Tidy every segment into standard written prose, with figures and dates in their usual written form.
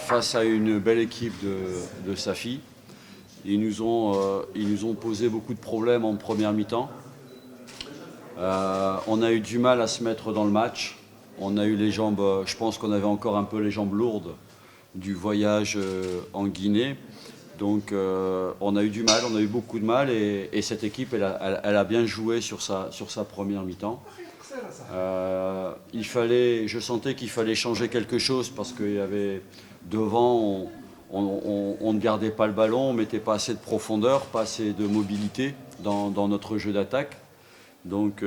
face à une belle équipe de Safi. Ils nous ont posé beaucoup de problèmes en première mi-temps. On a eu du mal à se mettre dans le match. On a eu les jambes, je pense qu'on avait encore un peu les jambes lourdes du voyage en Guinée. Donc on a eu du mal, on a eu beaucoup de mal et cette équipe, elle a bien joué sur sa première mi-temps. Je sentais qu'il fallait changer quelque chose parce qu'il y avait devant, on ne gardait pas le ballon, on ne mettait pas assez de profondeur, pas assez de mobilité dans notre jeu d'attaque. Donc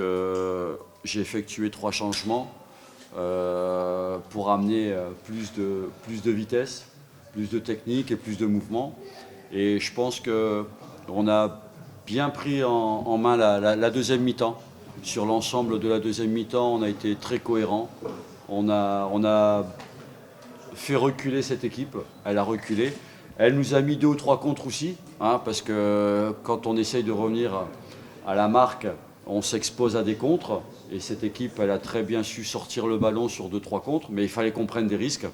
j'ai effectué 3 changements pour amener plus de vitesse, plus de technique et plus de mouvement. Et je pense qu'on a bien pris en main la deuxième mi-temps. Sur l'ensemble de la deuxième mi-temps, on a été très cohérent. On a fait reculer cette équipe. Elle a reculé. Elle nous a mis 2 ou 3 contres aussi, parce que quand on essaye de revenir à la marque, on s'expose à des contres. Et cette équipe, elle a très bien su sortir le ballon sur 2-3 contres, mais il fallait qu'on prenne des risques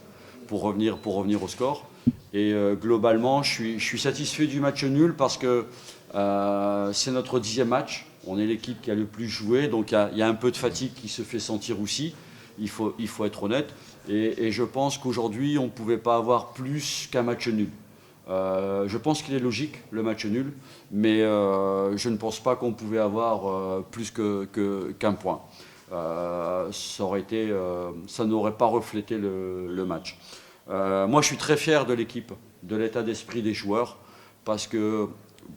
pour revenir au score. Et globalement, je suis satisfait du match nul parce que c'est notre 10e match. On est l'équipe qui a le plus joué, donc il y a un peu de fatigue qui se fait sentir aussi. Il faut être honnête. Et je pense qu'aujourd'hui, on ne pouvait pas avoir plus qu'un match nul. Je pense qu'il est logique, le match nul, mais je ne pense pas qu'on pouvait avoir plus qu'un point. Ça n'aurait pas reflété le match. Moi, je suis très fier de l'équipe, de l'état d'esprit des joueurs, parce que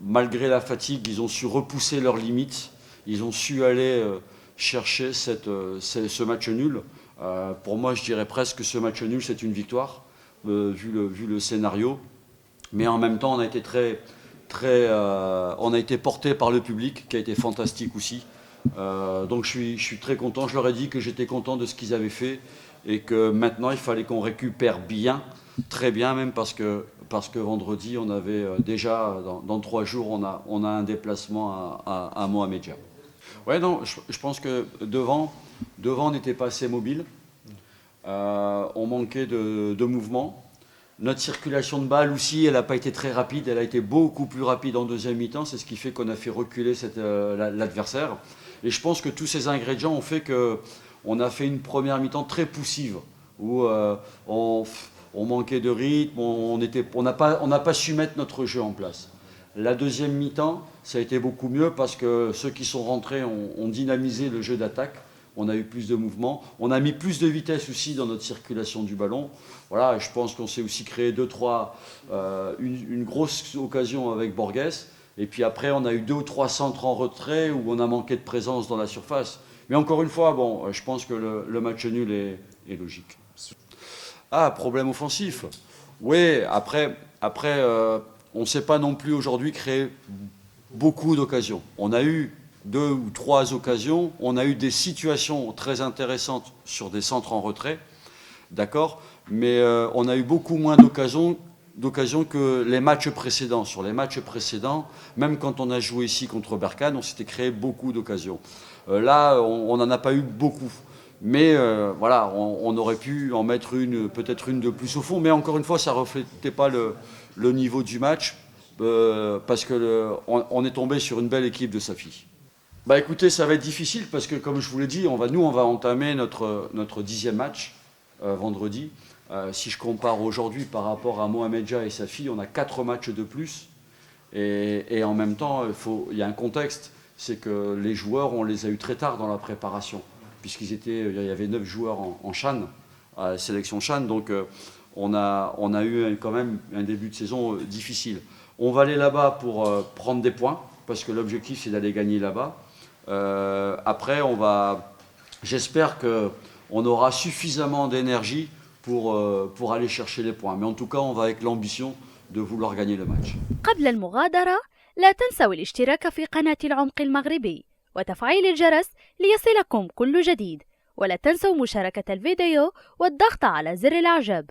malgré la fatigue, ils ont su repousser leurs limites, ils ont su aller chercher ce match nul. Pour moi, je dirais presque que ce match nul, c'est une victoire, vu le scénario. Mais en même temps, on a été on a été porté par le public, qui a été fantastique aussi. Donc je suis très content. Je leur ai dit que j'étais content de ce qu'ils avaient fait et que maintenant, il fallait qu'on récupère bien, très bien même, parce que vendredi, on avait déjà, dans 3 jours, on a un déplacement à Mohamedia. Ouais, non, je pense que devant on n'était pas assez mobile. On manquait de mouvement. Notre circulation de balle aussi, elle n'a pas été très rapide. Elle a été beaucoup plus rapide en deuxième mi-temps. C'est ce qui fait qu'on a fait reculer l'adversaire. Et je pense que tous ces ingrédients ont fait qu'on a fait une première mi-temps très poussive, où on manquait de rythme, on n'a pas su mettre notre jeu en place. La deuxième mi-temps, ça a été beaucoup mieux parce que ceux qui sont rentrés ont dynamisé le jeu d'attaque. On a eu plus de mouvement. On a mis plus de vitesse aussi dans notre circulation du ballon. Voilà, je pense qu'on s'est aussi créé 2-3, une grosse occasion avec Borges. Et puis après, on a eu 2 ou 3 centres en retrait où on a manqué de présence dans la surface. Mais encore une fois, bon, je pense que le match nul est logique. Ah, problème offensif. Oui, après on ne sait pas non plus aujourd'hui créer beaucoup d'occasions. On a eu 2 ou 3 occasions, on a eu des situations très intéressantes sur des centres en retrait, d'accord, mais on a eu beaucoup moins d'occasions que les matchs précédents. Sur les matchs précédents, même quand on a joué ici contre Berkane, on s'était créé beaucoup d'occasions. Là, on n'en a pas eu beaucoup. Mais voilà, on aurait pu en mettre peut-être une de plus au fond, mais encore une fois, ça ne reflétait pas le niveau du match, parce qu'on est tombé sur une belle équipe de Safi. Bah écoutez, ça va être difficile parce que, comme je vous l'ai dit, on va entamer notre 10e match vendredi. Si je compare aujourd'hui par rapport à Mohamedia et Safi, on a 4 matchs de plus. Et en même temps, il y a un contexte, c'est que les joueurs, on les a eu très tard dans la préparation, puisqu'il y avait 9 joueurs en CHAN, à la sélection CHAN, donc on a eu quand même un début de saison difficile. On va aller là-bas pour prendre des points, parce que l'objectif c'est d'aller gagner là-bas. Après, j'espère qu'on aura suffisamment d'énergie pour aller chercher les points. Mais en tout cas, on va avec l'ambition de vouloir gagner le match. قبل المغادرة لا تنسوا الاشتراك في قناة العمق المغربي وتفعيل الجرس ليصلكم كل جديد، ولا تنسوا مشاركة الفيديو والضغط على زر الإعجاب.